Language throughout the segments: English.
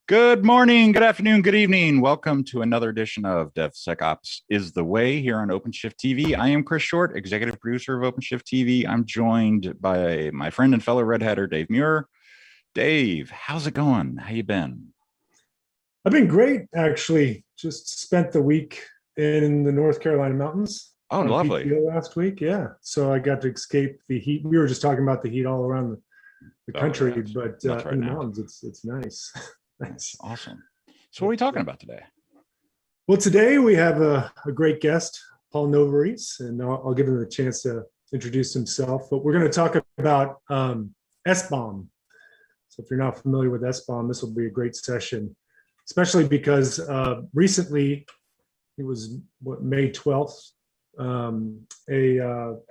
Good morning, good afternoon, good evening. Welcome to another edition of DevSecOps is the Way here on OpenShift TV. I am Chris Short, executive producer of OpenShift TV. I'm joined by my friend and fellow Red Hatter, Dave Muir. Dave, how's it going? How you been? I've been great, actually. Just spent the week in the North Carolina mountains. Oh, on lovely. PTO last week. Yeah. So I got to escape the heat. We were just talking about the heat all around the country, but right in the now. Mountains, it's nice. Nice. Awesome. So what are we talking about today? Well, today we have a great guest, Paul Novarese, and I'll give him a chance to introduce himself. But we're going to talk about SBOM. So if you're not familiar with SBOM, this will be a great session, especially because recently, it was May 12th, an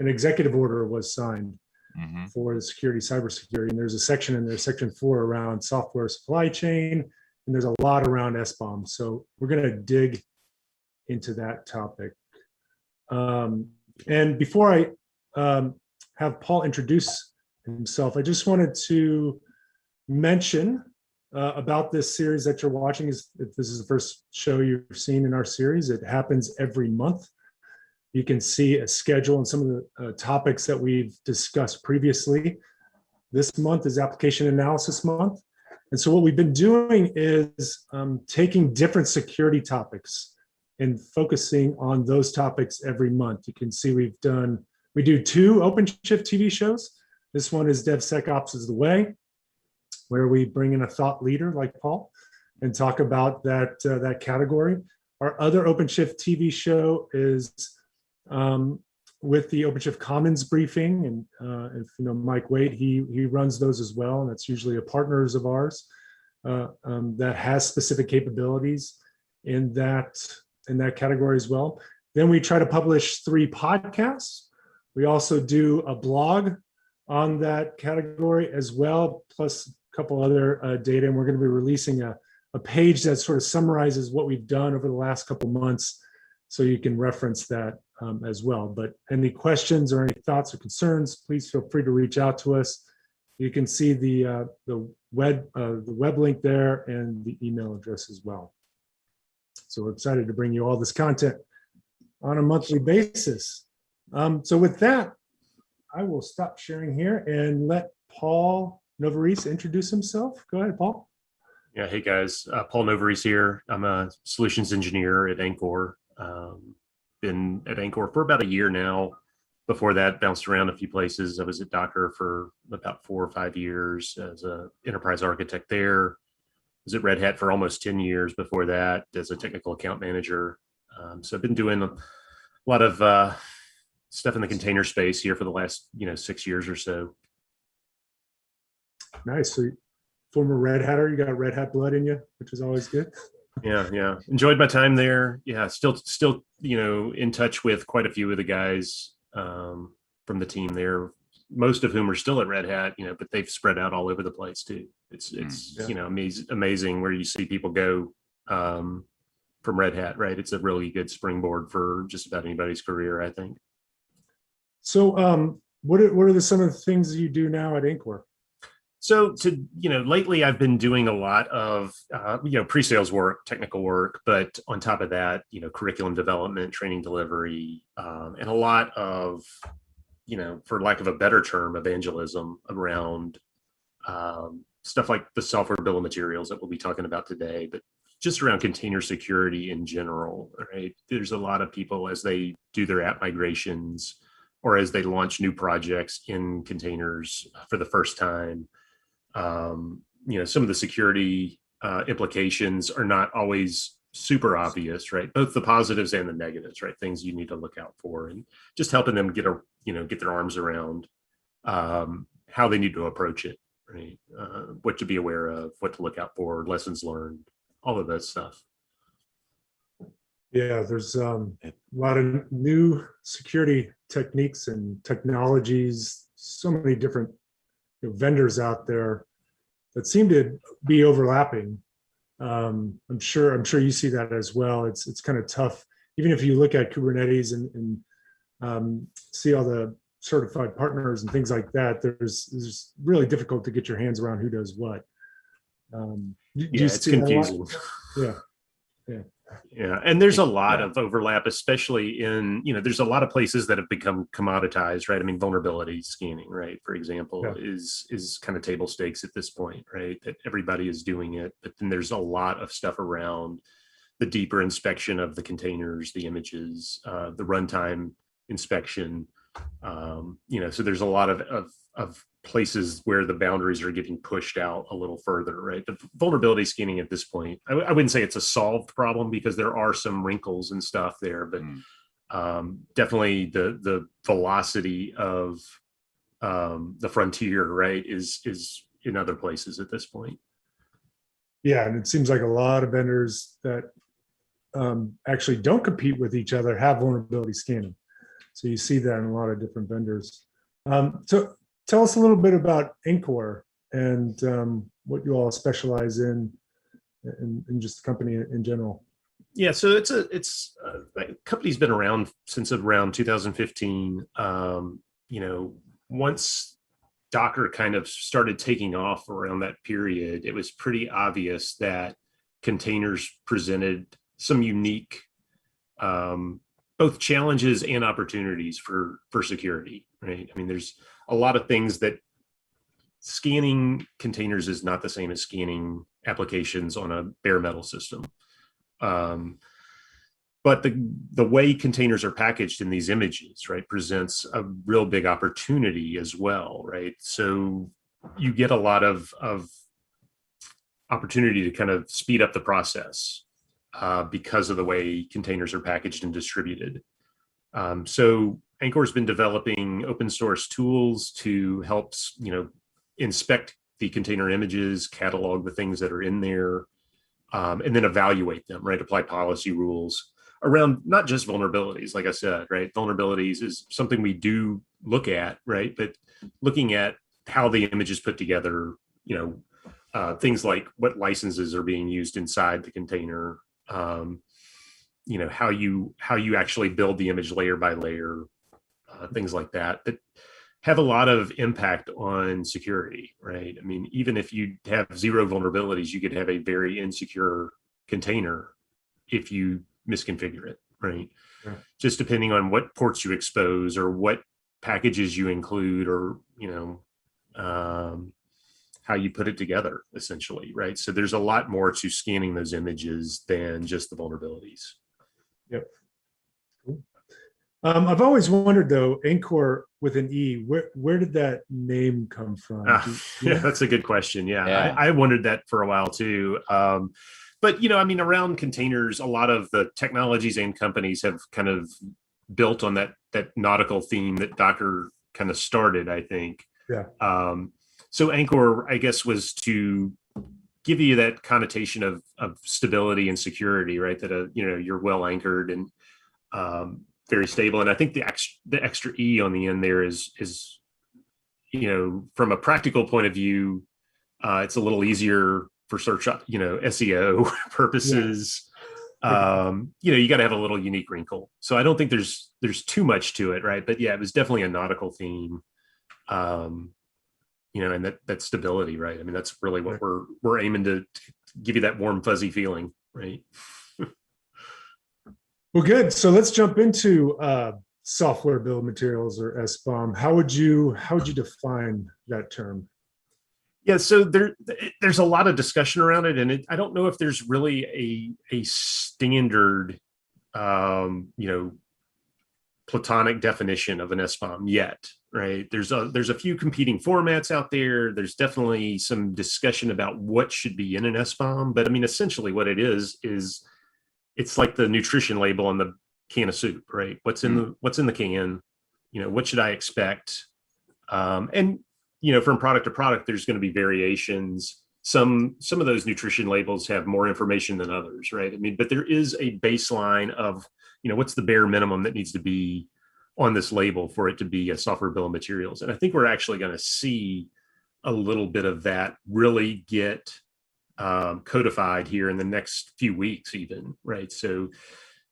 executive order was signed for the cybersecurity. And there's a section in there, section 4, around software supply chain. And there's a lot around SBOM. So we're going to dig into that topic. And before I have Paul introduce himself, I just wanted to mention about this series that you're watching. If this is the first show you've seen in our series, it happens every month. You can see a schedule and some of the topics that we've discussed previously. This month is application analysis month. And so what we've been doing is taking different security topics and focusing on those topics every month. You can see we do 2 OpenShift TV shows. This one is DevSecOps is the Way, where we bring in a thought leader like Paul and talk about that category. Our other OpenShift TV show is with the OpenShift Commons briefing, and if you know Mike Wade, he runs those as well, and that's usually a partners of ours that has specific capabilities in that category as well. Then we try to publish 3 podcasts. We also do a blog on that category as well, plus a couple other data, and we're going to be releasing a page that sort of summarizes what we've done over the last couple months, so you can reference that as well. But any questions or any thoughts or concerns, please feel free to reach out to us. You can see the web link there and the email address as well. So we're excited to bring you all this content on a monthly basis. So with that, I will stop sharing here and let Paul Novarese introduce himself. Go ahead, Paul. Yeah, hey guys, Paul Novarese here. I'm a solutions engineer at Encore. Been at Encore for about a year now. Before that, bounced around a few places. I was at Docker for about 4 or 5 years as an enterprise architect there. Was at Red Hat for almost 10 years before that as a technical account manager. So I've been doing a lot of stuff in the container space here for the last 6 years or so. Nice. So former Red Hatter, you got Red Hat blood in you, which is always good. Yeah. Enjoyed my time there. Yeah, still, in touch with quite a few of the guys from the team there, most of whom are still at Red Hat, but they've spread out all over the place too. It's amazing where you see people go from Red Hat, right? It's a really good springboard for just about anybody's career, I think. So what are some of the things you do now at Anchore? So lately I've been doing a lot of, pre-sales work, technical work, but on top of that, curriculum development, training delivery, and a lot of, for lack of a better term, evangelism around stuff like the software bill of materials that we'll be talking about today, but just around container security in general, right? There's a lot of people as they do their app migrations or as they launch new projects in containers for the first time. Some of the security implications are not always super obvious, right? Both the positives and the negatives, right? Things you need to look out for, and just helping them get their arms around how they need to approach it, right? What to be aware of, what to look out for, lessons learned, all of that stuff. Yeah, there's a lot of new security techniques and technologies, so many different vendors out there that seem to be overlapping. I'm sure you see that as well. It's kind of tough, even if you look at Kubernetes and see all the certified partners and things like that. There's really difficult to get your hands around who does what. Do Yeah, you it's see that a lot? confusing. Yeah, yeah, Yeah, and there's a lot Yeah. of overlap, especially in, there's a lot of places that have become commoditized, right? I mean, vulnerability scanning, right, for example, yeah. is kind of table stakes at this point, right? That everybody is doing it, but then there's a lot of stuff around the deeper inspection of the containers, the images, the runtime inspection. So there's a lot of places where the boundaries are getting pushed out a little further, right? The vulnerability scanning at this point, I wouldn't say it's a solved problem because there are some wrinkles and stuff there, but definitely the velocity of the frontier, right, is in other places at this point. Yeah, and it seems like a lot of vendors that actually don't compete with each other have vulnerability scanning. So you see that in a lot of different vendors. So tell us a little bit about Encore and what you all specialize in just the company in general. Yeah, so the company's been around since around 2015. Once Docker kind of started taking off around that period, it was pretty obvious that containers presented some unique both challenges and opportunities for security, right? I mean, there's a lot of things that scanning containers is not the same as scanning applications on a bare metal system. But the way containers are packaged in these images, right, presents a real big opportunity as well, right? So you get a lot of opportunity to kind of speed up the process because of the way containers are packaged and distributed. So Anchore has been developing open source tools to help, inspect the container images, catalog the things that are in there, and then evaluate them, right? Apply policy rules around not just vulnerabilities, like I said, right? Vulnerabilities is something we do look at, right? But looking at how the image is put together, things like what licenses are being used inside the container, how you actually build the image layer by layer, things like that have a lot of impact on security, right? I mean, even if you have zero vulnerabilities, you could have a very insecure container if you misconfigure it, right? Yeah. Just depending on what ports you expose or what packages you include, or how you put it together, essentially, right? So there's a lot more to scanning those images than just the vulnerabilities. Yep. Cool. I've always wondered though, Encore with an E, where did that name come from? Yeah, that's a good question. Yeah. Yeah. I wondered that for a while too. But around containers, a lot of the technologies and companies have kind of built on that nautical theme that Docker kind of started, I think. Yeah. So Anchor, I guess, was to give you that connotation of stability and security, right? That you're well anchored and very stable. And I think the extra E on the end there is from a practical point of view, it's a little easier for search, SEO purposes. Yeah. You got to have a little unique wrinkle. So I don't think there's too much to it, right? But yeah, it was definitely a nautical theme. And that stability, right? I mean, that's really what we're aiming to give you, that warm, fuzzy feeling, right? Well, good. So let's jump into software bill of materials, or SBOM. How would you define that term? Yeah, so there's a lot of discussion around it, and I don't know if there's really a standard, platonic definition of an SBOM yet, right? There's a few competing formats out there. There's definitely some discussion about what should be in an SBOM, but I mean, essentially, what it is it's like the nutrition label on the can of soup, right? What's in the can? What should I expect? And from product to product, there's going to be variations. Some of those nutrition labels have more information than others, right? I mean, but there is a baseline of, what's the bare minimum that needs to be on this label for it to be a software bill of materials. And I think we're actually going to see a little bit of that really get codified here in the next few weeks even, right? So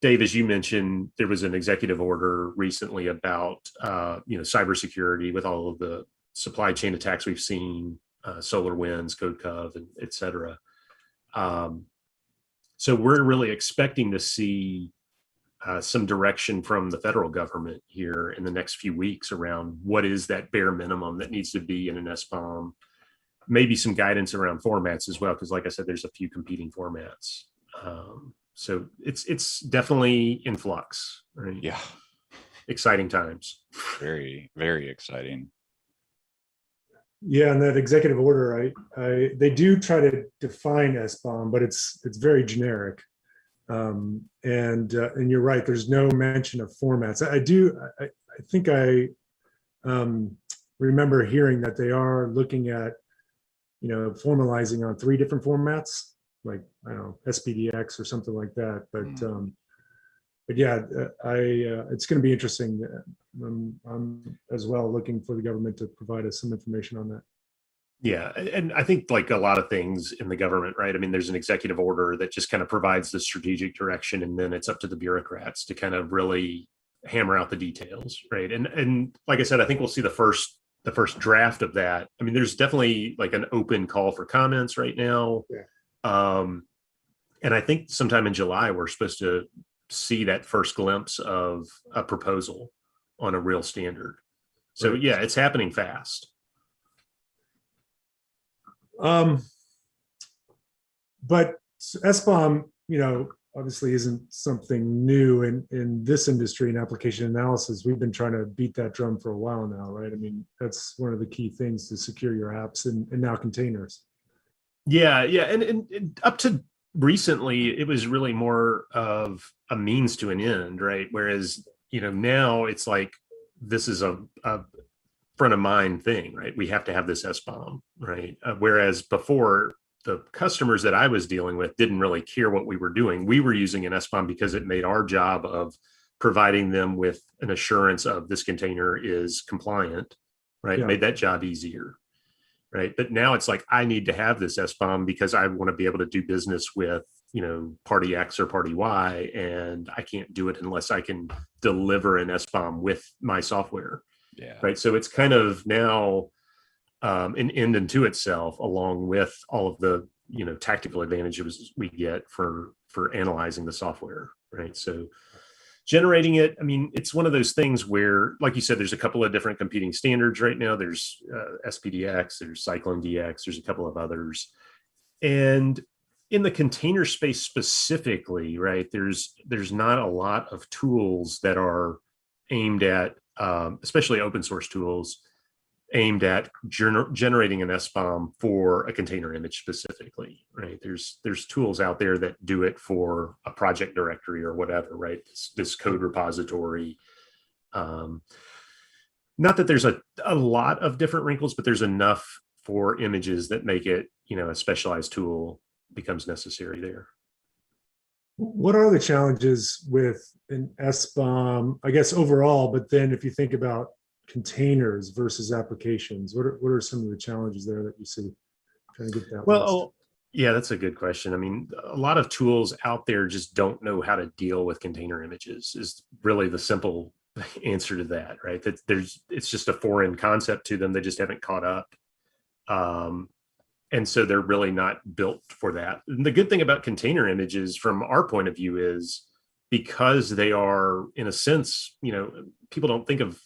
Dave, as you mentioned, there was an executive order recently about, cybersecurity with all of the supply chain attacks we've seen, SolarWinds, CodeCov, and et cetera. So we're really expecting to see some direction from the federal government here in the next few weeks around what is that bare minimum that needs to be in an SBOM, maybe some guidance around formats as well, because like I said, there's a few competing formats. So it's definitely in flux, right? Yeah. Exciting times. Very, very exciting. Yeah, and that executive order, they do try to define SBOM, but it's very generic. And you're right. There's no mention of formats. I think I remember hearing that they are looking at, formalizing on 3 different formats, like I don't know, SPDX or something like that. But yeah, it's going to be interesting. I'm as well looking for the government to provide us some information on that. Yeah. And I think like a lot of things in the government, right? I mean, there's an executive order that just kind of provides the strategic direction, and then it's up to the bureaucrats to kind of really hammer out the details, right? And like I said, I think we'll see the first draft of that. I mean, there's definitely like an open call for comments right now. Yeah. And I think sometime in July, we're supposed to see that first glimpse of a proposal on a real standard. So Right. yeah, it's happening fast. But SBOM, obviously isn't something new in this industry in application analysis. We've been trying to beat that drum for a while now, right? I mean, that's one of the key things to secure your apps and now containers. Yeah. And up to recently, it was really more of a means to an end, right? Whereas, now it's like, this is a front of mind thing, right? We have to have this SBOM, right? Whereas before, the customers that I was dealing with didn't really care what we were doing. We were using an SBOM because it made our job of providing them with an assurance of this container is compliant, right? Yeah. Made that job easier, right? But now it's like, I need to have this SBOM because I want to be able to do business with, party X or party Y, and I can't do it unless I can deliver an SBOM with my software. Yeah. Right. So it's kind of now an end unto itself, along with all of the tactical advantages we get for analyzing the software. Right. So generating it, I mean, it's one of those things where, like you said, there's a couple of different competing standards right now. There's SPDX, there's Cyclone DX, there's a couple of others, and in the container space specifically, right, there's not a lot of tools that are aimed at, especially open source tools, aimed at generating an SBOM for a container image specifically, right? There's tools out there that do it for a project directory or whatever, right? This code repository. Not that there's a lot of different wrinkles, but there's enough for images that make it, a specialized tool becomes necessary there. What are the challenges with an SBOM, I guess, overall, but then if you think about containers versus applications, what are some of the challenges there that you see? Trying to get that. Well, yeah, that's a good question. I mean, a lot of tools out there just don't know how to deal with container images is really the simple answer to that, right? That it's just a foreign concept to them. They just haven't caught up. And so they're really not built for that. And the good thing about container images from our point of view is because they are, in a sense, people don't think of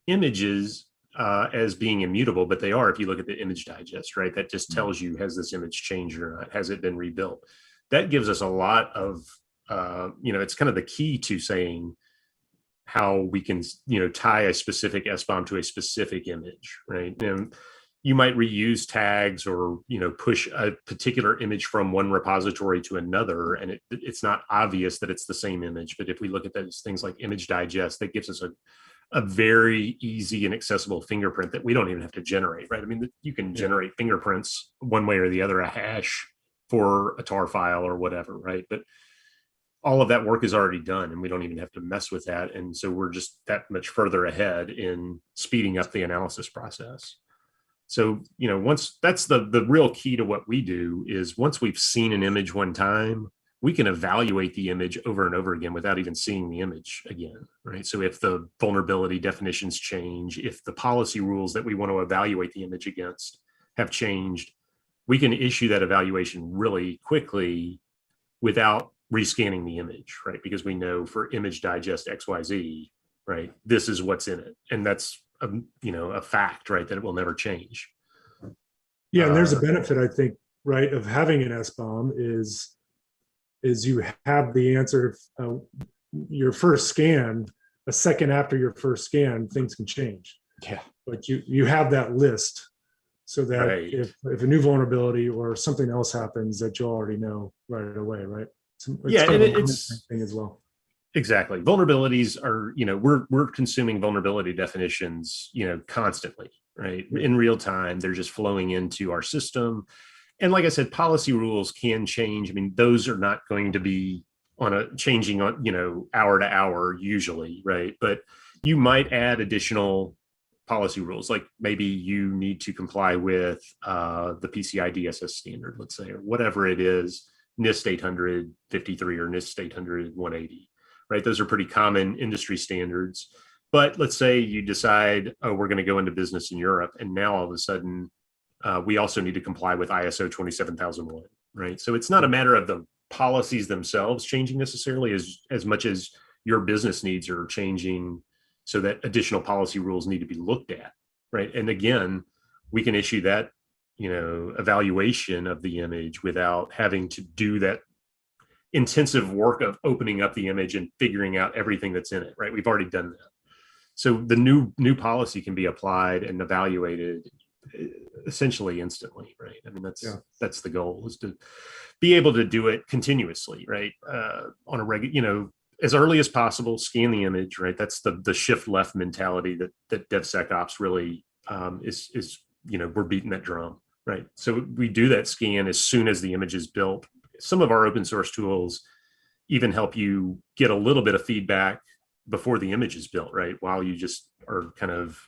images as being immutable, but they are if you look at the image digest, right? That just tells you, has this image changed or not? Has it been rebuilt? That gives us a lot of, it's kind of the key to saying how we can, tie a specific SBOM to a specific image, right? And you might reuse tags or, push a particular image from one repository to another, and it's not obvious that it's the same image. But if we look at those things like image digest, that gives us a very easy and accessible fingerprint that we don't even have to generate, right? I mean, you can generate fingerprints one way or the other, a hash for a tar file or whatever, right? But all of that work is already done and we don't even have to mess with that. And so we're just that much further ahead in speeding up the analysis process. So, once that's the real key to what we do is once we've seen an image one time, we can evaluate the image over and over again without even seeing the image again, right? So if the vulnerability definitions change, if the policy rules that we want to evaluate the image against have changed, we can issue that evaluation really quickly without rescanning the image, right? Because we know for image digest XYZ, right, this is what's in it. And that's a fact, right, that it will never change. Yeah, and there's a benefit, I think, right, of having an SBOM is you have the answer. Your first scan, a second after your first scan, things can change. Yeah. But you have that list so that Right. if a new vulnerability or something else happens, that you'll already know right away, right? Yeah, kind and of a it's thing as well. exactly. Vulnerabilities are, we're consuming vulnerability definitions, constantly, right? In real time, they're just flowing into our system. And like I said, policy rules can change. I mean, those are not going to be changing on, hour to hour usually, right? But you might add additional policy rules, like maybe you need to comply with the PCI DSS standard, let's say, or whatever it is, NIST 853 or NIST 800 180, right? Those are pretty common industry standards. But let's say you decide, oh, we're going to go into business in Europe, and now all of a sudden, we also need to comply with ISO 27001, right? So it's not a matter of the policies themselves changing necessarily as much as your business needs are changing, so that additional policy rules need to be looked at, right? And again, we can issue that, evaluation of the image without having to do that intensive work of opening up the image and figuring out everything that's in it, right? We've already done that. So the new policy can be applied and evaluated essentially instantly, right? I mean, that's the goal, is to be able to do it continuously, right? On a regular, as early as possible, scan the image, right? That's the shift left mentality that DevSecOps really is we're beating that drum, right? So we do that scan as soon as the image is built. Some of our open source tools even help you get a little bit of feedback before the image is built, right? While you just are kind of,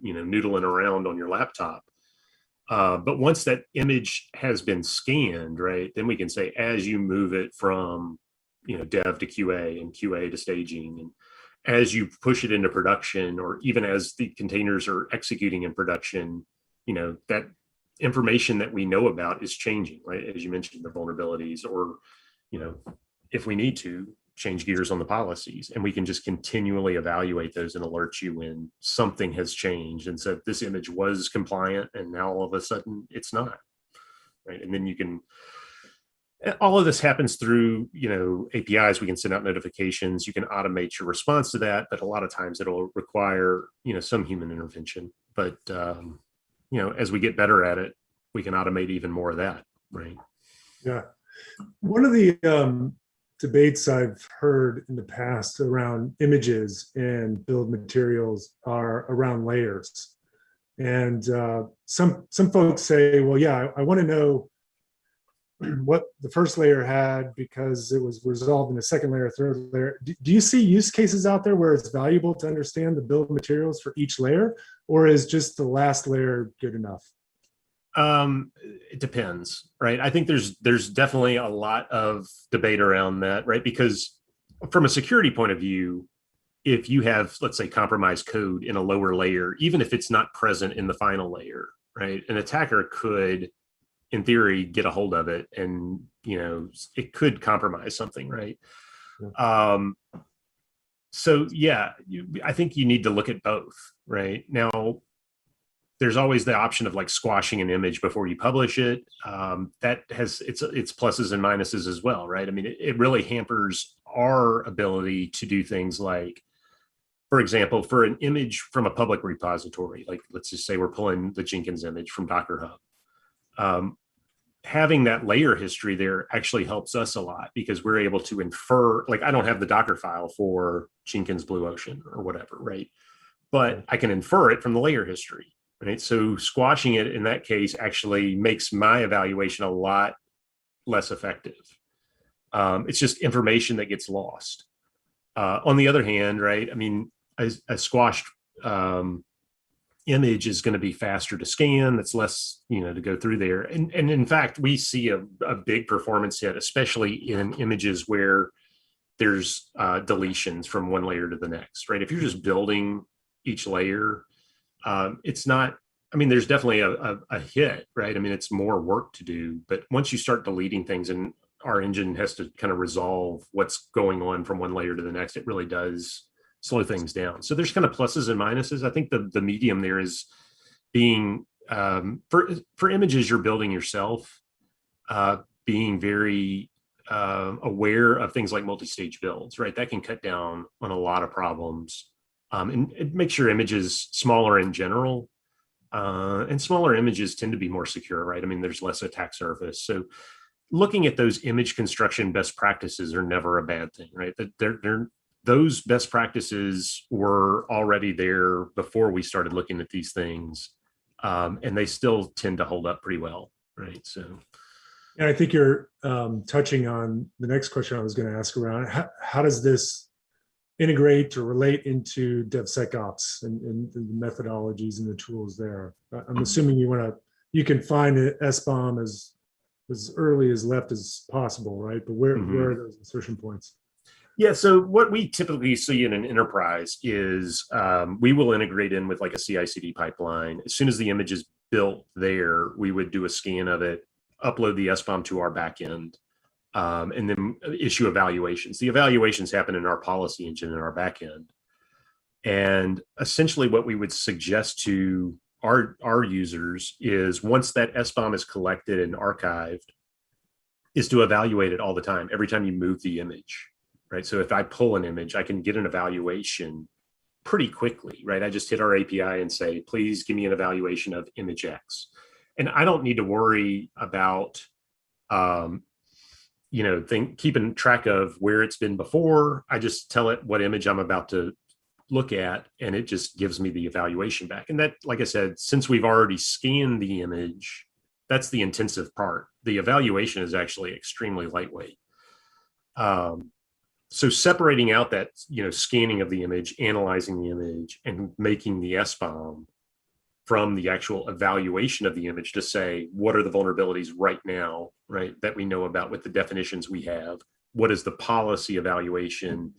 noodling around on your laptop. But once that image has been scanned, right, then we can say, as you move it from, dev to QA and QA to staging, and as you push it into production, or even as the containers are executing in production, that information that we know about is changing, right? As you mentioned, the vulnerabilities, or, if we need to change gears on the policies, and we can just continually evaluate those and alert you when something has changed. And so this image was compliant, and now all of a sudden it's not, right? And then you can, all of this happens through, APIs. We can send out notifications. You can automate your response to that, but a lot of times it'll require, some human intervention. But, as we get better at it, we can automate even more of that, right? Yeah. One of the debates I've heard in the past around images and build materials are around layers. And some folks say, well, yeah, I want to know what the first layer had because it was resolved in the second layer, third layer. Do you see use cases out there where it's valuable to understand the build materials for each layer, or is just the last layer good enough? It depends, right? I think there's definitely a lot of debate around that, right? Because from a security point of view, if you have, let's say, compromised code in a lower layer, even if it's not present in the final layer, right, an attacker could, in theory, get a hold of it, and it could compromise something, right? So yeah, I think you need to look at both, right? Now, there's always the option of like squashing an image before you publish it. That has its pluses and minuses as well, right? I mean, it really hampers our ability to do things like, for example, for an image from a public repository, like let's just say we're pulling the Jenkins image from Docker Hub. Having that layer history there actually helps us a lot, because we're able to infer, like I don't have the Docker file for Jenkins Blue Ocean or whatever, right? But I can infer it from the layer history. Right. So squashing it in that case actually makes my evaluation a lot less effective. It's just information that gets lost. On the other hand, right, I mean, a squashed image is going to be faster to scan. That's less, to go through there. And in fact, we see a big performance hit, especially in images where there's deletions from one layer to the next, right? If you're just building each layer, it's not I mean, there's definitely a hit, right? I mean, it's more work to do, but once you start deleting things and our engine has to kind of resolve what's going on from one layer to the next, it really does slow things down. So there's kind of pluses and minuses. I think the medium there is being, for images you're building yourself, being very aware of things like multi-stage builds, right? That can cut down on a lot of problems. And it makes your images smaller in general. And smaller images tend to be more secure, right? I mean, there's less attack surface. So looking at those image construction best practices are never a bad thing, right? Those best practices were already there before we started looking at these things. And they still tend to hold up pretty well, right? So. And I think you're touching on the next question I was going to ask around how does this integrate or relate into DevSecOps and the methodologies and the tools there? I'm assuming you can find an SBOM as early as left as possible, right? But where are those insertion points? Yeah, so what we typically see in an enterprise is we will integrate in with like a CICD pipeline. As soon as the image is built there, we would do a scan of it, upload the SBOM to our backend, and then issue evaluations. The evaluations happen in our policy engine in our backend. And essentially what we would suggest to our users is once that SBOM is collected and archived, is to evaluate it all the time, every time you move the image, right? So if I pull an image, I can get an evaluation pretty quickly, right? I just hit our API and say, please give me an evaluation of image X. And I don't need to worry about, keeping track of where it's been before. I just tell it what image I'm about to look at, and it just gives me the evaluation back. And that, like I said, since we've already scanned the image, that's the intensive part. The evaluation is actually extremely lightweight. So separating out that, scanning of the image, analyzing the image, and making the SBOM from the actual evaluation of the image to say, what are the vulnerabilities right now, right, that we know about with the definitions we have? What is the policy evaluation,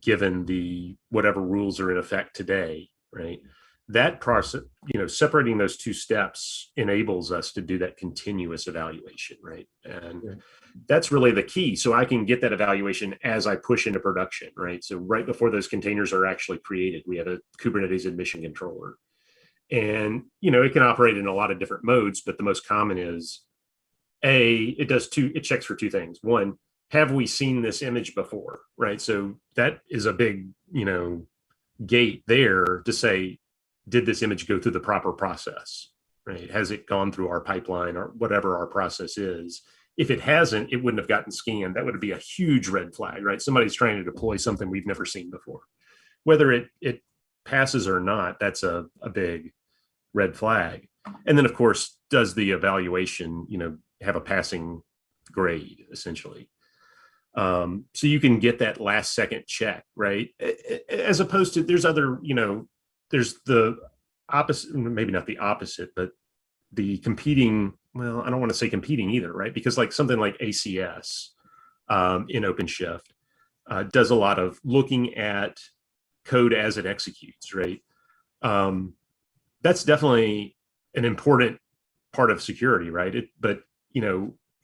given the whatever rules are in effect today, right? That process, separating those two steps enables us to do that continuous evaluation, right? And that's really the key. So I can get that evaluation as I push into production, right? So right before those containers are actually created, we have a Kubernetes admission controller. And, it can operate in a lot of different modes, but the most common is it checks for two things. One, have we seen this image before, right? So that is a big, gate there to say, did this image go through the proper process, right? Has it gone through our pipeline or whatever our process is? If it hasn't, it wouldn't have gotten scanned. That would be a huge red flag, right? Somebody's trying to deploy something we've never seen before. Whether it passes or not, that's a big red flag. And then, of course, does the evaluation, have a passing grade, essentially? So you can get that last second check, right? As opposed to there's other, there's the opposite, maybe not the opposite, but the competing, well, I don't want to say competing either, right? Because like something like ACS in OpenShift does a lot of looking at code as it executes, right? That's definitely an important part of security, right? But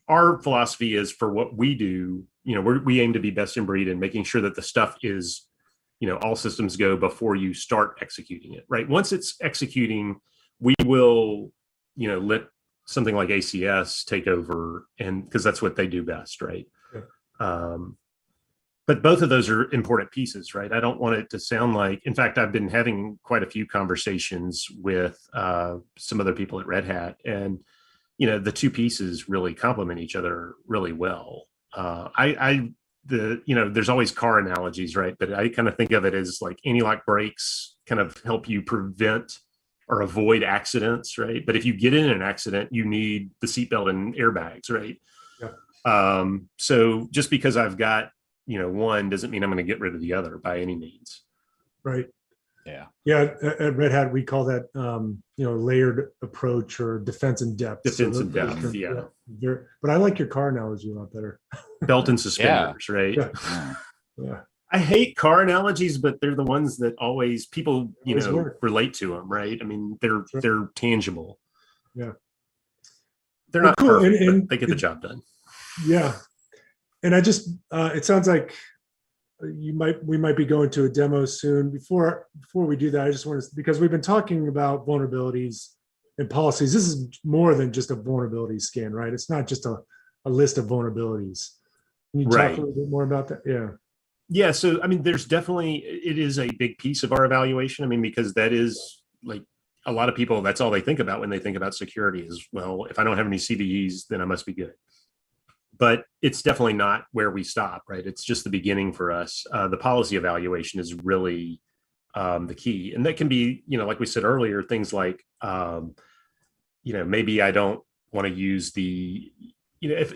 our philosophy is for what we do, we aim to be best in breed and making sure that the stuff is, all systems go before you start executing it, right? Once it's executing, we will, let something like ACS take over, and because that's what they do best, right? Yeah. But both of those are important pieces, right? I don't want it to sound like, in fact, I've been having quite a few conversations with some other people at Red Hat, and, the two pieces really complement each other really well. There's always car analogies, right? But I kind of think of it as like anti-lock brakes kind of help you prevent or avoid accidents, right? But if you get in an accident, you need the seatbelt and airbags, right? Yeah. So just because I've got, one doesn't mean I'm going to get rid of the other by any means. Right. Yeah. Yeah. At Red Hat, we call that, layered approach or defense in depth. Defense in depth. Yeah. But I like your car analogy a lot better. Belt and suspenders, right? Yeah. I hate car analogies, but they're the ones that always people, relate to them, right? I mean, they're tangible. Yeah. They're not cool. perfect, And but they get the job done. Yeah. And I just, it sounds like we might be going to a demo soon. Before we do that, I just want to, because we've been talking about vulnerabilities and policies. This is more than just a vulnerability scan, right? It's not just a list of vulnerabilities. Can you talk a little bit more about that? Yeah. Yeah. So, I mean, there's definitely, it is a big piece of our evaluation. I mean, because that is like a lot of people, that's all they think about when they think about security is, well, if I don't have any CVEs, then I must be good. But it's definitely not where we stop, right? It's just the beginning for us. The policy evaluation is really the key. And that can be, like we said earlier, things like, maybe I don't want to use the,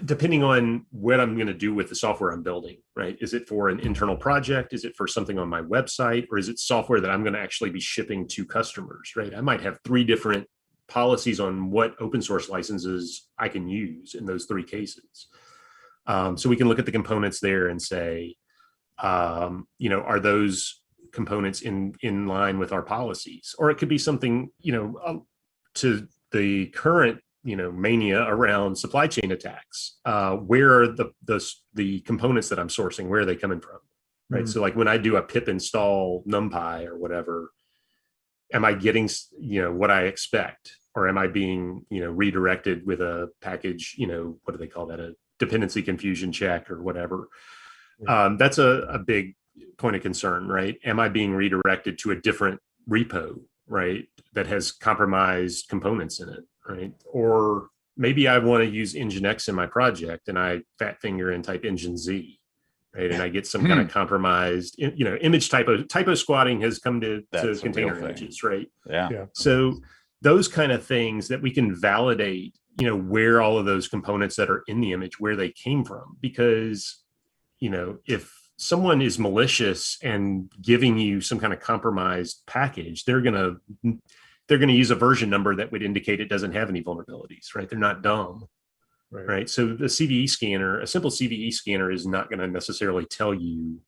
depending on what I'm going to do with the software I'm building, right? Is it for an internal project? Is it for something on my website? Or is it software that I'm going to actually be shipping to customers, right? I might have 3 different policies on what open source licenses I can use in those 3 cases. So we can look at the components there and say, are those components in line with our policies? Or it could be something, to the current, mania around supply chain attacks. Where are the components that I'm sourcing? Where are they coming from? Right. Mm-hmm. So like when I do a pip install NumPy or whatever, am I getting, what I expect? Or am I being, redirected with a package, what do they call that? A dependency confusion check or whatever. That's a big point of concern, right? Am I being redirected to a different repo, right? That has compromised components in it, right? Or maybe I want to use Nginx in my project and I fat finger and type Engine Z, right? And I get some kind of compromised, image typo squatting has come to container images, right? Yeah. So those kind of things that we can validate, where all of those components that are in the image, where they came from. Because, if someone is malicious and giving you some kind of compromised package, they're going to use a version number that would indicate it doesn't have any vulnerabilities, right? They're not dumb, right? So the CVE scanner, a simple CVE scanner is not going to necessarily tell you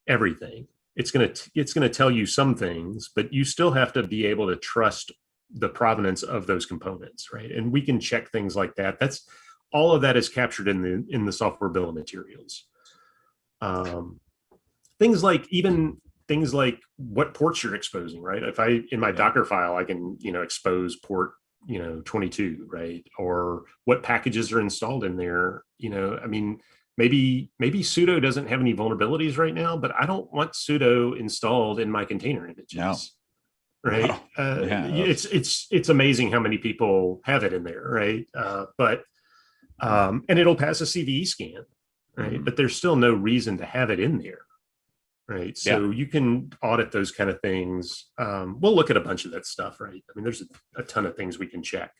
everything. It's going to tell you some things, but you still have to be able to trust the provenance of those components, right? And we can check things like that. That's all of that is captured in the software bill of materials. Things like what ports you're exposing, right? If in my Docker file, I can, expose port, 22, right? Or what packages are installed in there. I mean, maybe sudo doesn't have any vulnerabilities right now, but I don't want sudo installed in my container images. No. Right. It's amazing how many people have it in there. Right. And it'll pass a CVE scan. Right. But there's still no reason to have it in there. Right. So you can audit those kind of things. We'll look at a bunch of that stuff. Right. I mean, there's a ton of things we can check.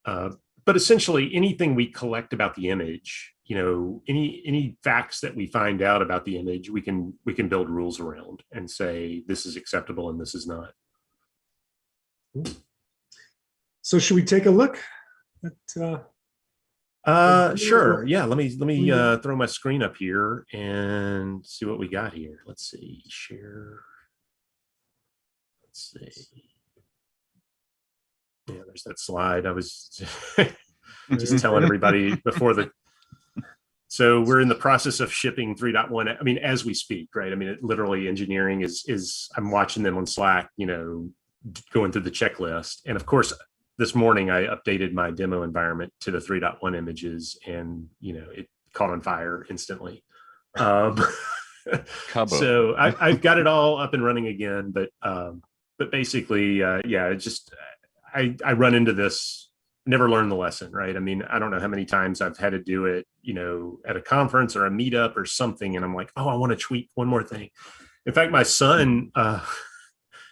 But essentially anything we collect about the image, any facts that we find out about the image, we can build rules around and say this is acceptable and this is not. So should we take a look at sure. Yeah, let me throw my screen up here and see what we got here. Let's see. Share. Let's see. Yeah, there's that slide. I was just telling everybody before so we're in the process of shipping 3.1. I mean, as we speak, right? I mean, literally engineering is I'm watching them on Slack, going through the checklist. And of course, this morning I updated my demo environment to the 3.1 images and, it caught on fire instantly. So I've got it all up and running again, but basically, I run into this, never learned the lesson, right? I mean, I don't know how many times I've had to do it, at a conference or a meetup or something. And I'm like, oh, I want to tweak one more thing. In fact, my son,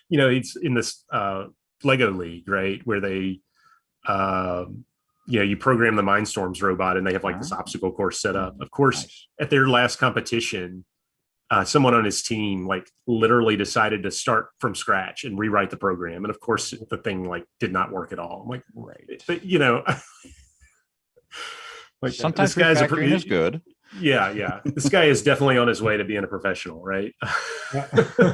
he's in this Lego league, right? Where they, you program the Mindstorms robot and they have like this obstacle course set up. Of course, at their last competition, someone on his team like literally decided to start from scratch and rewrite the program. And of course the thing like did not work at all. I'm like, but like sometimes this guy's is good. Yeah. This guy is definitely on his way to being a professional, right?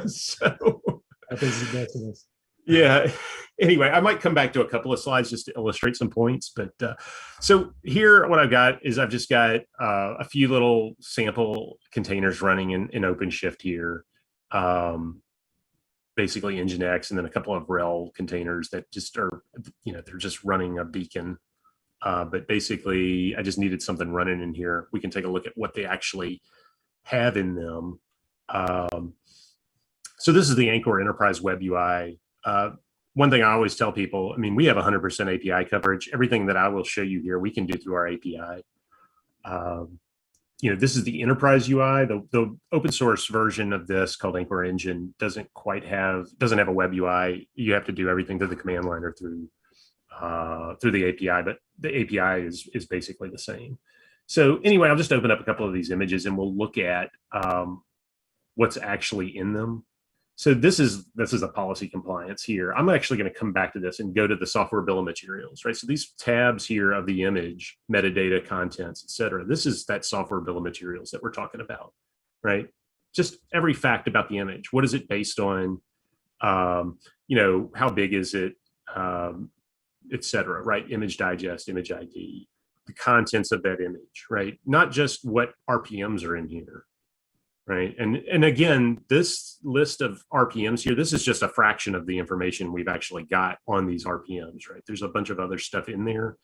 So, happens to the best of us. yeah. Anyway, I might come back to a couple of slides just to illustrate some points. But so here, what I've got is I've just got a few little sample containers running in OpenShift here. Basically Nginx, and then a couple of rel containers that just are, they're just running a beacon. But basically, I just needed something running in here. We can take a look at what they actually have in them. So this is the Anchore Enterprise Web UI. One thing I always tell people, I mean, we have 100% API coverage. Everything that I will show you here, we can do through our API. This is the enterprise UI. The open source version of this called Anchor Engine doesn't have a web UI. You have to do everything through the command line or through the API, but the API is basically the same. So anyway, I'll just open up a couple of these images and we'll look at what's actually in them. So this is a policy compliance here. I'm actually going to come back to this and go to the software bill of materials, right? So these tabs here of the image, metadata, contents, et cetera, this is that software bill of materials that we're talking about, right? Just every fact about the image. What is it based on? How big is it? Et cetera, right? Image digest, image ID, the contents of that image, right? Not just what RPMs are in here. Right. And again, this list of RPMs here, this is just a fraction of the information we've actually got on these RPMs, right? There's a bunch of other stuff in there.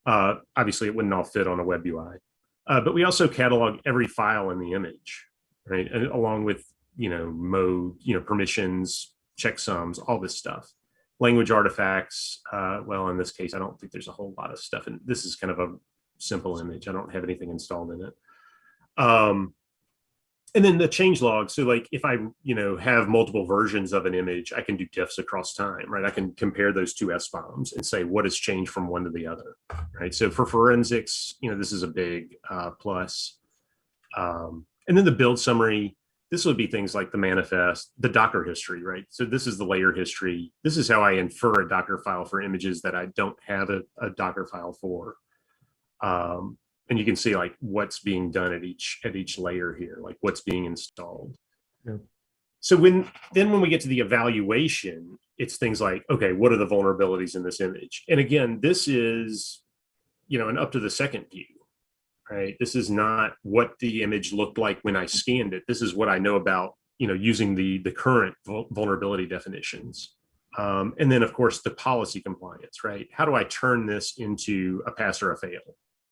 Obviously, it wouldn't all fit on a web UI. But we also catalog every file in the image, right? And along with, mode, permissions, checksums, all this stuff. Language artifacts. Well, in this case, I don't think there's a whole lot of stuff. And this is kind of a simple image. I don't have anything installed in it. And then the change log. So like if I, have multiple versions of an image, I can do diffs across time, right? I can compare those two SBOMs and say what has changed from one to the other, right? So for forensics, this is a big plus. And then the build summary, this would be things like the manifest, the Docker history, right? So this is the layer history. This is how I infer a Docker file for images that I don't have a Docker file for. And you can see like what's being done at each layer here, like what's being installed. Yeah. So when we get to the evaluation, it's things like, okay, what are the vulnerabilities in this image? And again, this is, an up to the second view, right? This is not what the image looked like when I scanned it. This is what I know about, using the current vulnerability definitions. And then of course the policy compliance, right? How do I turn this into a pass or a fail?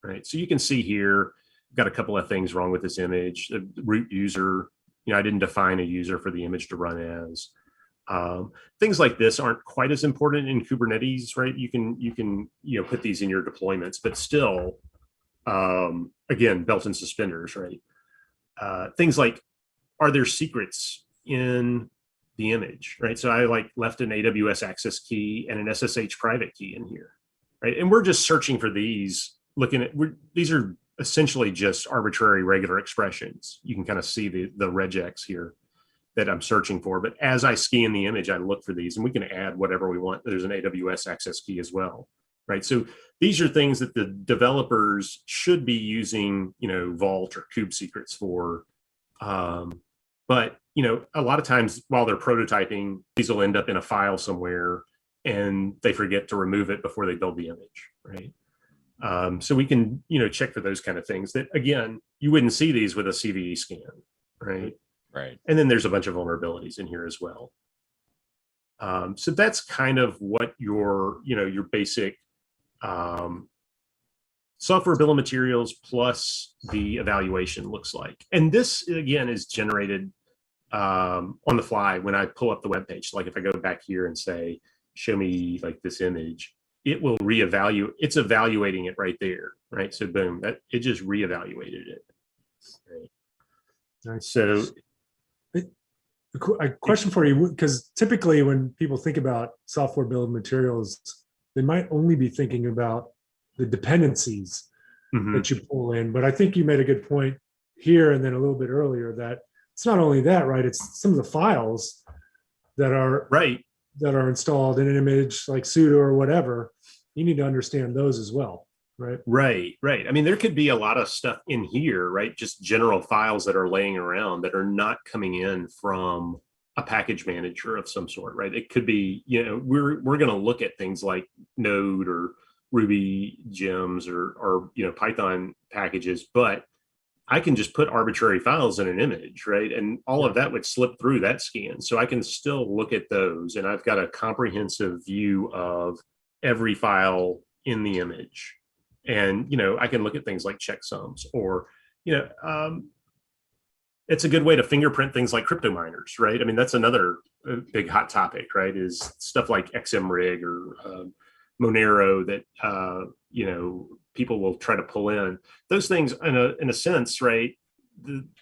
Right. So you can see here, got a couple of things wrong with this image. The root user, I didn't define a user for the image to run as. Things like this aren't quite as important in Kubernetes, right? You can put these in your deployments, but still, again, belt and suspenders, right? Things like, are there secrets in the image, right? So I left an AWS access key and an SSH private key in here, right? And we're just searching for these. These are essentially just arbitrary regular expressions. You can kind of see the regex here that I'm searching for. But as I scan the image, I look for these and we can add whatever we want. There's an AWS access key as well, right? So these are things that the developers should be using, Vault or Kube secrets for. But, a lot of times while they're prototyping, these will end up in a file somewhere and they forget to remove it before they build the image, right? So we can, check for those kind of things that, again, you wouldn't see these with a CVE scan, right? Right. And then there's a bunch of vulnerabilities in here as well. So that's kind of what your basic software bill of materials plus the evaluation looks like. And this, again, is generated on the fly when I pull up the web page. Like if I go back here and say, show me like this image, it will reevaluate. It's evaluating it right there, right? So boom, it just reevaluated it. Right. Nice. So a question for you, because typically when people think about software bill of materials, they might only be thinking about the dependencies that you pull in. But I think you made a good point here and then a little bit earlier that it's not only that, right? It's some of the files that are that are installed in an image like sudo or whatever. You need to understand those as well, right? Right. I mean, there could be a lot of stuff in here, right? Just general files that are laying around that are not coming in from a package manager of some sort, right? It could be, we're going to look at things like Node or Ruby gems or Python packages, but I can just put arbitrary files in an image, right? And all of that would slip through that scan. So I can still look at those, and I've got a comprehensive view of every file in the image. And, I can look at things like checksums, or, it's a good way to fingerprint things like crypto miners, right? I mean, that's another big hot topic, right? Is stuff like XMRig or Monero that, people will try to pull in. Those things, in a sense, right,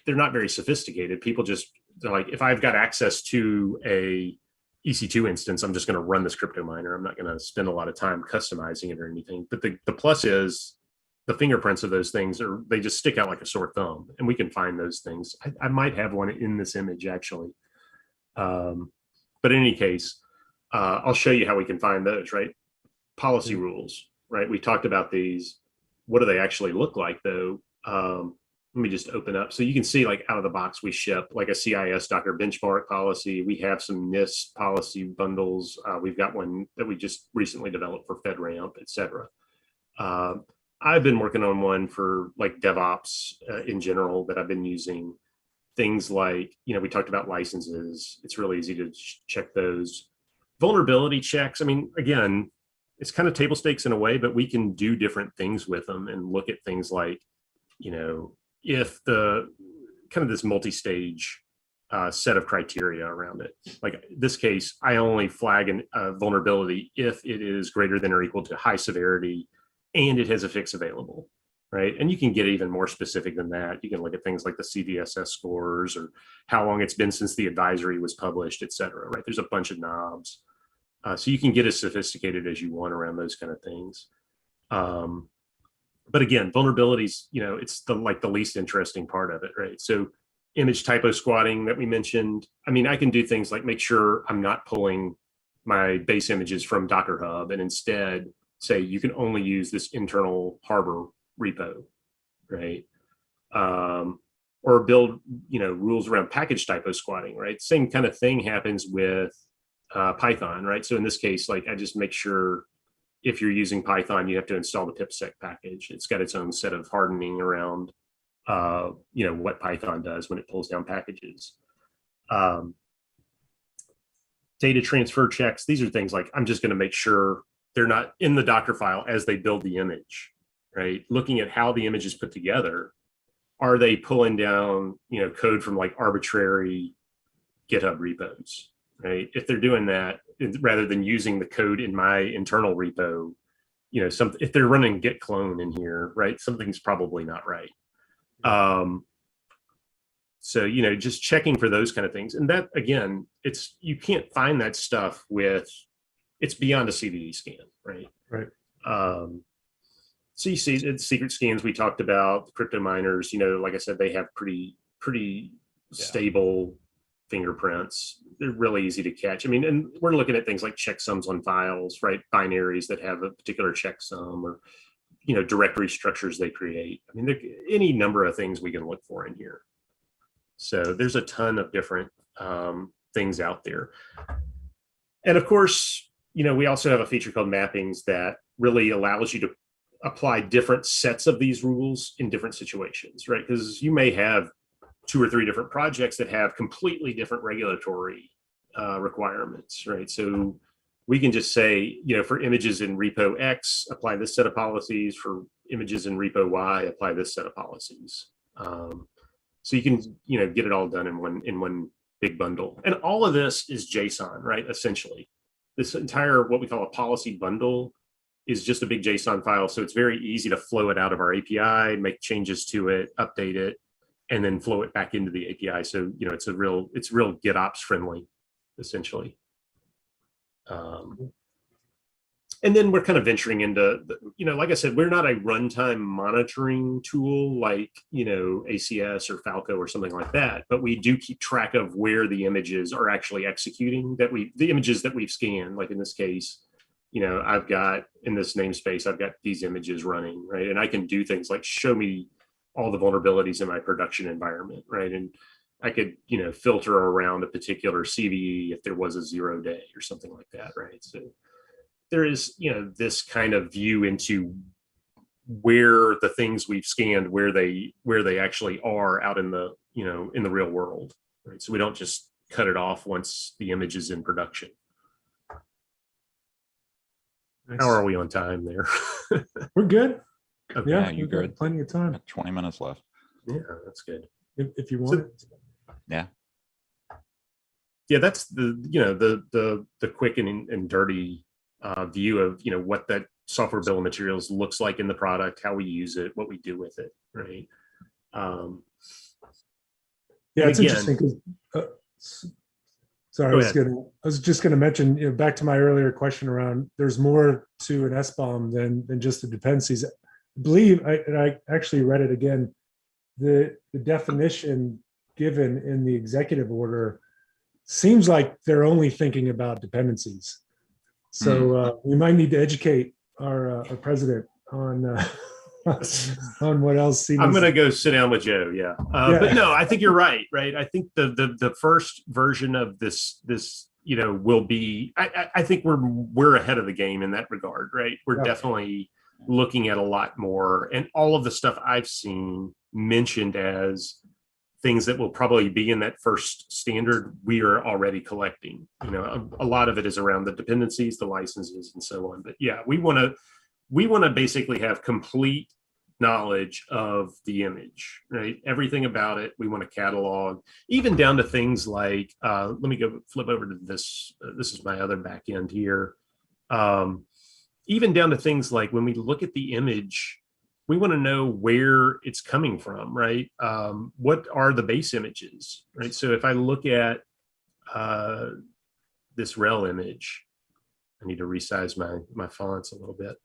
they're not very sophisticated. People they're like, if I've got access to a EC2 instance, I'm just going to run this crypto miner. I'm not going to spend a lot of time customizing it or anything. But the plus is the fingerprints of those things they just stick out like a sore thumb, and we can find those things. I might have one in this image actually. But in any case, I'll show you how we can find those, right? Policy rules, right? We talked about these. What do they actually look like though? Let me just open up. So you can see, like, out of the box, we ship like a CIS Docker benchmark policy. We have some NIST policy bundles. We've got one that we just recently developed for FedRAMP, et cetera. I've been working on one for like DevOps in general that I've been using. Things like, we talked about licenses. It's really easy to check those. Vulnerability checks. I mean, again, it's kind of table stakes in a way, but we can do different things with them and look at things like, if the kind of this multi-stage set of criteria around it. Like this case, I only flag a vulnerability if it is greater than or equal to high severity and it has a fix available, right? And you can get even more specific than that. You can look at things like the CVSS scores or how long it's been since the advisory was published, et cetera, right? There's a bunch of knobs. So you can get as sophisticated as you want around those kind of things. But again, vulnerabilities, it's the least interesting part of it, right? So image typo squatting that we mentioned. I mean, I can do things like make sure I'm not pulling my base images from Docker Hub and instead say you can only use this internal Harbor repo, right? Or build, rules around package typo squatting, right? Same kind of thing happens with Python, right? So in this case, like I just make sure if you're using Python, you have to install the pipsec package. It's got its own set of hardening around, what Python does when it pulls down packages. Data transfer checks. These are things like I'm just going to make sure they're not in the Docker file as they build the image, right? Looking at how the image is put together. Are they pulling down, code from like arbitrary GitHub repos, right? If they're doing that, rather than using the code in my internal repo, if they're running git clone in here, right, something's probably not right. So, just checking for those kind of things. And that, again, you can't find that stuff it's beyond a CVE scan, right? Right. So you see the secret scans we talked about, the crypto miners, like I said, they have pretty stable fingerprints. They're really easy to catch. I mean, and we're looking at things like checksums on files, right? Binaries that have a particular checksum or, directory structures they create. I mean, there any number of things we can look for in here. So there's a ton of different things out there. And of course, we also have a feature called mappings that really allows you to apply different sets of these rules in different situations, right? Because you may have 2 or 3 different projects that have completely different regulatory requirements, right? So we can just say, for images in repo X, apply this set of policies. For images in repo Y, apply this set of policies. So you can, get it all done in one big bundle. And all of this is JSON, right? Essentially, this entire what we call a policy bundle is just a big JSON file. So it's very easy to flow it out of our API, make changes to it, update it, and then flow it back into the API. So, it's real GitOps friendly, essentially. And then we're kind of venturing into, like I said, we're not a runtime monitoring tool like, ACS or Falco or something like that, but we do keep track of where the images are actually executing the images that we've scanned, like in this case, I've got in this namespace, I've got these images running, right? And I can do things like show me all the vulnerabilities in my production environment, right? And I could, filter around a particular CVE if there was a 0 day or something like that, right? So there is, this kind of view into where the things we've scanned, where they actually are out in the, in the real world, right? So we don't just cut it off once the image is in production. Nice. How are we on time there? We're good. Okay. Yeah, you we've got good? plenty of time. Got 20 minutes left. Yeah, that's good. If you want it. Yeah. Yeah, that's the quick and dirty view of what that software bill of materials looks like in the product, how we use it, what we do with it, right? Yeah, it's again, interesting because sorry, I was just going to mention, back to my earlier question around there's more to an SBOM than just the dependencies. I believe, and I actually read it again, the definition given in the executive order seems like they're only thinking about dependencies. So we might need to educate our president on on what else. I'm going to go sit down with Joe. Yeah. But no, I think you're right. Right. I think the first version of this will be. I think we're ahead of the game in that regard. Right. We're definitely looking at a lot more, and all of the stuff I've seen mentioned as things that will probably be in that first standard we are already collecting. A lot of it is around the dependencies, the licenses, and so on. But yeah, we want to basically have complete knowledge of the image, right? Everything about it. We want to catalog, even down to things like, let me go flip over to this. This is my other back end here. Even down to things like when we look at the image, we want to know where it's coming from, right? What are the base images, right? So if I look at this rel image, I need to resize my fonts a little bit.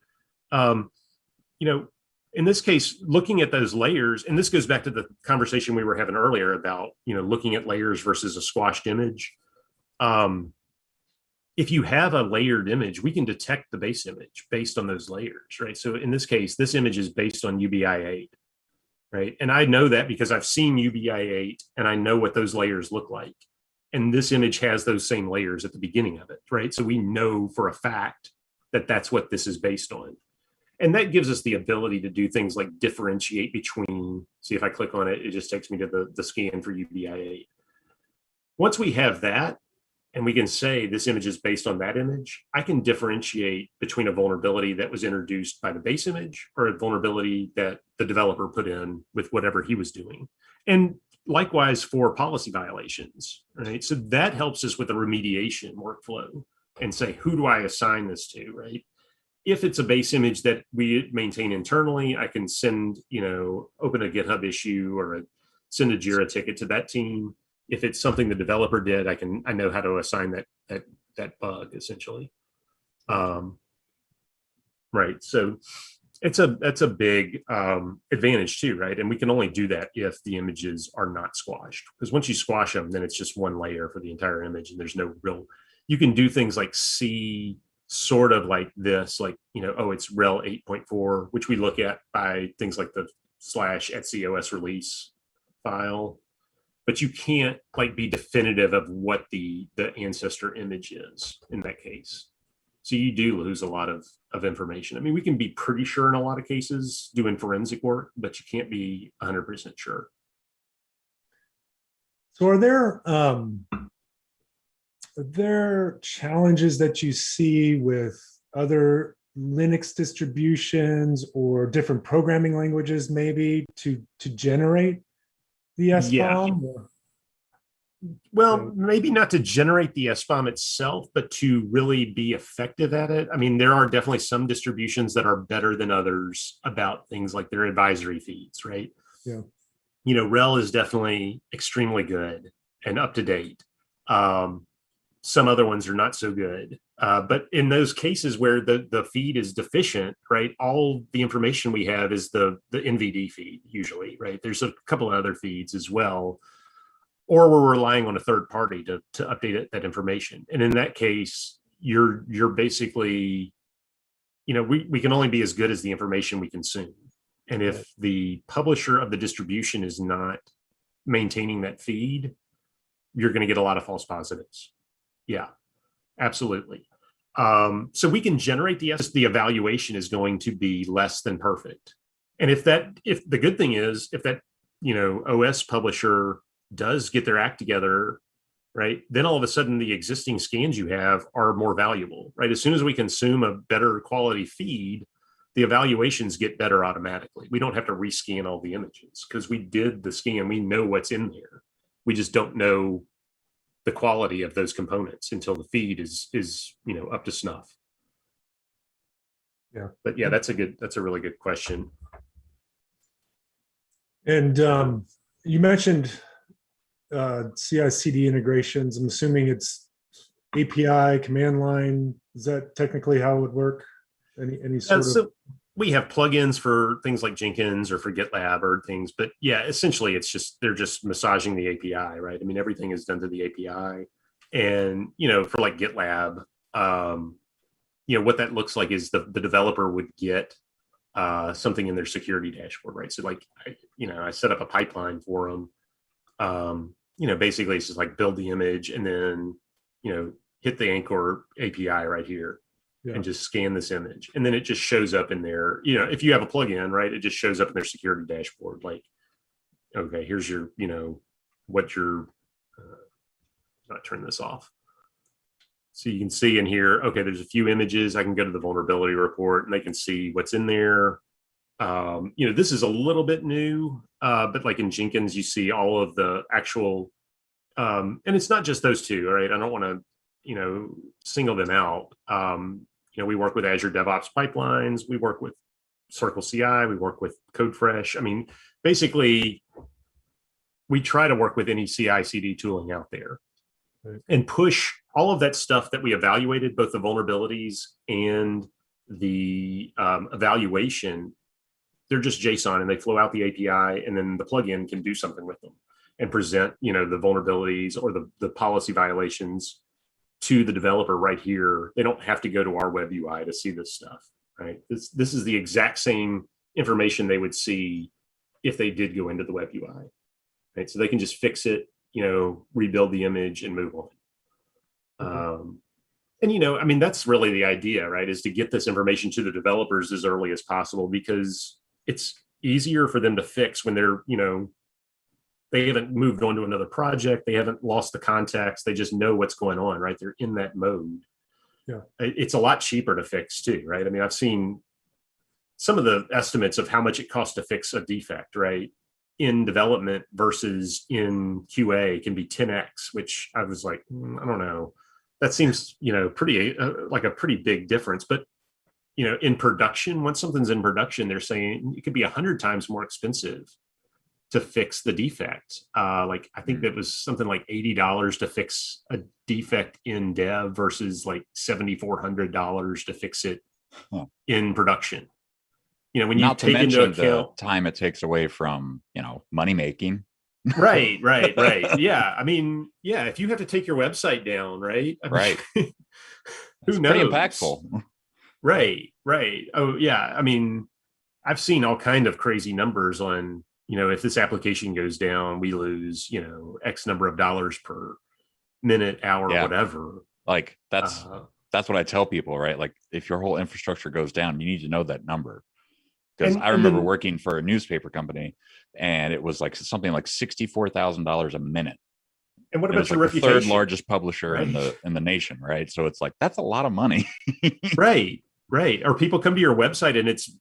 In this case, looking at those layers, and this goes back to the conversation we were having earlier about, looking at layers versus a squashed image. If you have a layered image, we can detect the base image based on those layers, right? So in this case, this image is based on UBI8, right? And I know that because I've seen UBI8 and I know what those layers look like. And this image has those same layers at the beginning of it, right? So we know for a fact that that's what this is based on. And that gives us the ability to do things like differentiate between, see if I click on it, it just takes me to the scan for UBI8. Once we have that, and we can say this image is based on that image, I can differentiate between a vulnerability that was introduced by the base image or a vulnerability that the developer put in with whatever he was doing. And likewise for policy violations, right? So that helps us with the remediation workflow and say, who do I assign this to, right? If it's a base image that we maintain internally, I can send, open a GitHub issue or send a Jira ticket to that team. If it's something the developer did, I know how to assign that bug essentially. Right. So that's a big advantage too, right? And we can only do that if the images are not squashed, because once you squash them, then it's just one layer for the entire image, and there's no real. You can do things like see sort of like this, like oh, it's rel 8.4, which we look at by things like the /etcos release file. But you can't be definitive of what the ancestor image is in that case. So you do lose a lot of information. I mean, we can be pretty sure in a lot of cases doing forensic work, but you can't be 100% sure. So are there challenges that you see with other Linux distributions or different programming languages maybe to generate the SBOM? Yeah. Well, maybe not to generate the SBOM itself, but to really be effective at it. I mean, there are definitely some distributions that are better than others about things like their advisory feeds, right? Yeah. RHEL is definitely extremely good and up to date. Some other ones are not so good. But in those cases where the feed is deficient, right, all the information we have is the NVD feed usually, right? There's a couple of other feeds as well. Or we're relying on a third party to update that information. And in that case, you're basically we can only be as good as the information we consume. And if the publisher of the distribution is not maintaining that feed, you're going to get a lot of false positives. Yeah, absolutely. So we can generate the evaluation is going to be less than perfect. And if the good thing is, if that, OS publisher does get their act together, right, then all of a sudden the existing scans you have are more valuable, right? As soon as we consume a better quality feed, the evaluations get better automatically. We don't have to rescan all the images because we did the scan. We know what's in there. We just don't know the quality of those components until the feed is up to snuff. Yeah. But yeah, that's a really good question. And you mentioned CICD integrations. I'm assuming it's API, command line. Is that technically how it would work? Any sort of? We have plugins for things like Jenkins or for GitLab or things, but yeah, essentially they're just massaging the API, right? I mean, everything is done to the API, and for like GitLab, what that looks like is the developer would get something in their security dashboard, right? So like, I set up a pipeline for them. Basically it's just like build the image and then, hit the Anchor API right here. Yeah. And just scan this image. And then it just shows up in there. If you have a plugin, right, it just shows up in their security dashboard. Like, okay, here's your, what your, not turn this off. So you can see in here, okay, there's a few images. I can go to the vulnerability report and they can see what's in there. This is a little bit new, but like in Jenkins, you see all of the actual, and it's not just those two, right? I don't want to, single them out. We work with Azure DevOps pipelines. We work with Circle CI. We work with CodeFresh. I mean, basically, we try to work with any CI/CD tooling out there, right, and push all of that stuff that we evaluated, both the vulnerabilities and the evaluation. They're just JSON and they flow out the API, and then the plugin can do something with them and present, the vulnerabilities or the policy violations to the developer right here. They don't have to go to our web UI to see this stuff, right? This is the exact same information they would see if they did go into the web UI, right? So they can just fix it, rebuild the image and move on. And, that's really the idea, right? Is to get this information to the developers as early as possible, because it's easier for them to fix when they're, they haven't moved on to another project. They haven't lost the context. They just know what's going on, right? They're in that mode. Yeah. It's a lot cheaper to fix too, right? I mean, I've seen some of the estimates of how much it costs to fix a defect, right, in development versus in QA can be 10x, which I was like, I don't know. That seems, pretty like a pretty big difference. But, in production, once something's in production, they're saying it could be 100 times more expensive to fix the defect. Like, I think that was something like $80 to fix a defect in dev versus like $7,400 to fix it in production. When you take into account the time it takes away from, money making. Right. Yeah. I mean, yeah, if you have to take your website down, right? Right. Who knows? Pretty impactful. Right. Oh, yeah. I mean, I've seen all kind of crazy numbers on, if this application goes down, we lose, X number of dollars per minute, hour, whatever. Like that's what I tell people, right? Like if your whole infrastructure goes down, you need to know that number. Because I remember working for a newspaper company, and it was like something like $64,000 a minute. And what about your reputation? The third largest publisher in the nation, right? So it's like that's a lot of money. Right. Or people come to your website and it's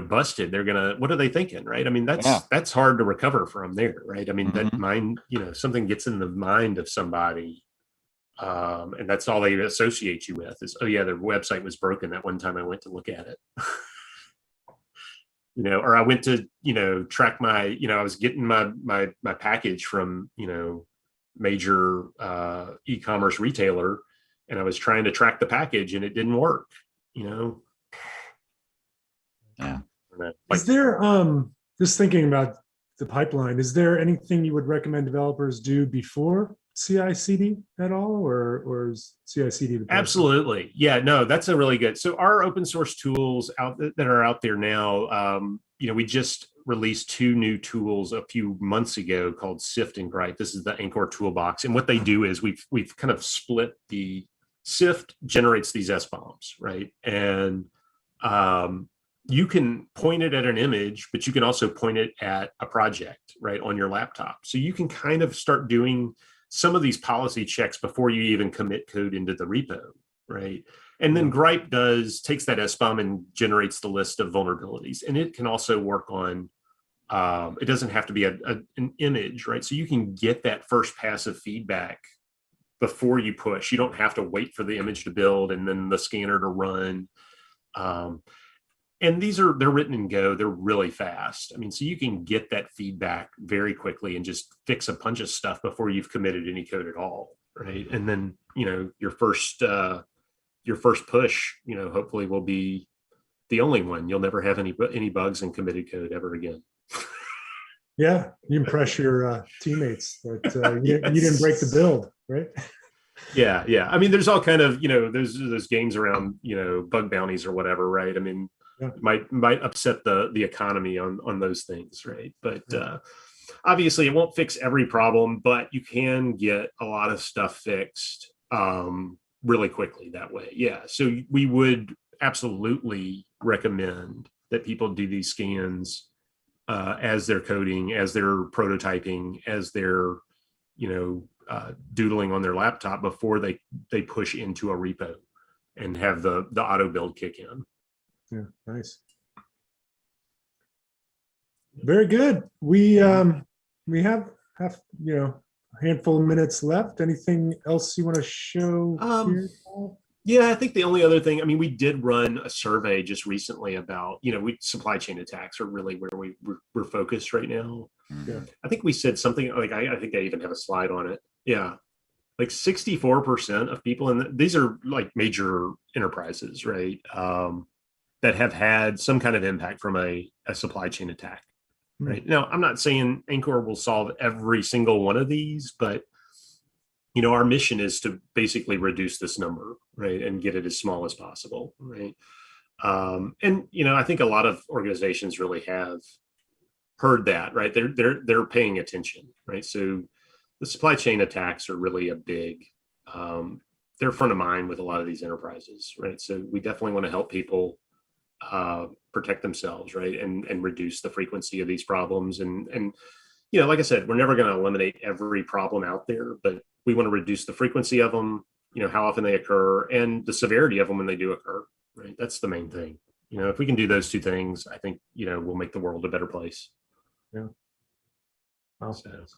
busted. They're gonna. What are they thinking, right? I mean, that's hard to recover from there, right? I mean, that mind, something gets in the mind of somebody, and that's all they associate you with is, oh yeah, their website was broken that one time I went to look at it. Or I went to, track my, I was getting my package from, major e-commerce retailer, and I was trying to track the package and it didn't work, Yeah. Is there, just thinking about the pipeline, is there anything you would recommend developers do before CICD at all, or is CICD the best? Absolutely. Yeah, no, that's a really good. So our open source tools that are out there now, we just released 2 new tools a few months ago called Sift and Gripe. This is the Anchore toolbox. And what they do is we've kind of split the Sift generates these SBOMs, right? And you can point it at an image, but you can also point it at a project, right, on your laptop. So you can kind of start doing some of these policy checks before you even commit code into the repo, right? And then Gripe takes that SBOM and generates the list of vulnerabilities. And it can also work on, it doesn't have to be an image, right? So you can get that first pass of feedback before you push. You don't have to wait for the image to build and then the scanner to run. And they're written in Go. They're really fast. I mean, so you can get that feedback very quickly and just fix a bunch of stuff before you've committed any code at all, right? And then, your first push, hopefully will be the only one. You'll never have any bugs in committed code ever again. Yeah, you impress your teammates that you Yes. didn't break the build, right? Yeah. I mean, there's all kind of, those games around, bug bounties or whatever, right? I mean, Yeah. might upset the economy on those things, right? But obviously it won't fix every problem, but you can get a lot of stuff fixed really quickly that way. Yeah. So we would absolutely recommend that people do these scans as they're coding, as they're prototyping, as they're, doodling on their laptop before they push into a repo and have the auto build kick in. Yeah, nice. Very good. We have a handful of minutes left. Anything else you want to show here, Paul? Yeah, I think the only other thing, I mean, we did run a survey just recently about, supply chain attacks are really where we're focused right now. Yeah. I think we said something like, I think I even have a slide on it. Yeah. Like 64% of people these are like major enterprises, right? That have had some kind of impact from a supply chain attack, right? Now, I'm not saying Encore will solve every single one of these, but our mission is to basically reduce this number, right, and get it as small as possible, right? And I think a lot of organizations really have heard that, right? They're paying attention, right? So the supply chain attacks are really a big. They're front of mind with a lot of these enterprises, right? So we definitely want to help people protect themselves, right, and reduce the frequency of these problems. And like I said, we're never going to eliminate every problem out there, but we want to reduce the frequency of them, how often they occur, and the severity of them when they do occur, right? That's the main thing. If we can do those 2 things, I think, we'll make the world a better place. Yeah. Awesome. So,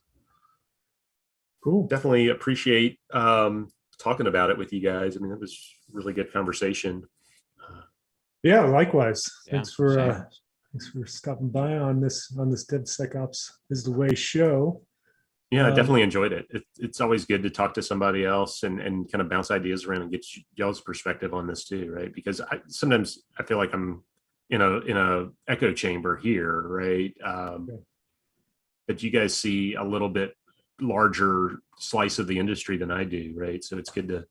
cool. Definitely appreciate talking about it with you guys. I mean, it was a really good conversation. Yeah, likewise. Yeah, thanks for stopping by on this DevSecOps is the Way show. Yeah, I definitely enjoyed it. It's always good to talk to somebody else and kind of bounce ideas around and get y'all's perspective on this too, right? Because sometimes I feel like I'm in a echo chamber here, right? But you guys see a little bit larger slice of the industry than I do, right? So it's good to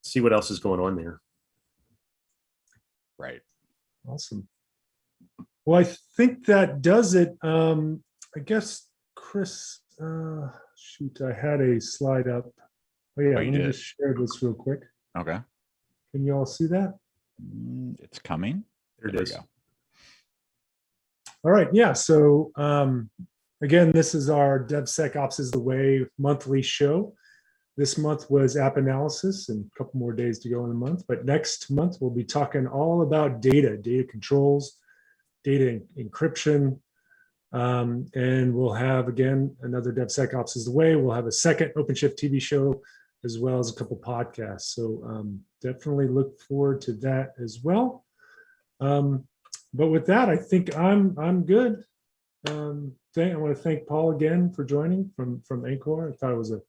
see what else is going on there. Right. Awesome. Well, I think that does it. I guess, Chris, shoot, I had a slide up. Oh yeah, let me just share this real quick. Okay. Can you all see that? It's coming. There it is. We go. All right. Yeah. So again, this is our DevSecOps is the Way monthly show. This month was app analysis and a couple more days to go in the month. But next month, we'll be talking all about data controls, data encryption. And we'll have, again, another DevSecOps is the Way. We'll have a second OpenShift TV show, as well as a couple podcasts. So definitely look forward to that as well. But with that, I think I'm good. I want to thank Paul again for joining from Anchore. I thought it was a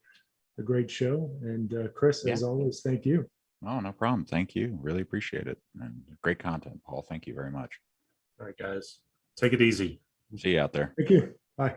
great show. And Chris, as always, thank you. Oh, no problem. Thank you. Really appreciate it. And great content, Paul. Thank you very much. All right, guys. Take it easy. See you out there. Thank you. Bye.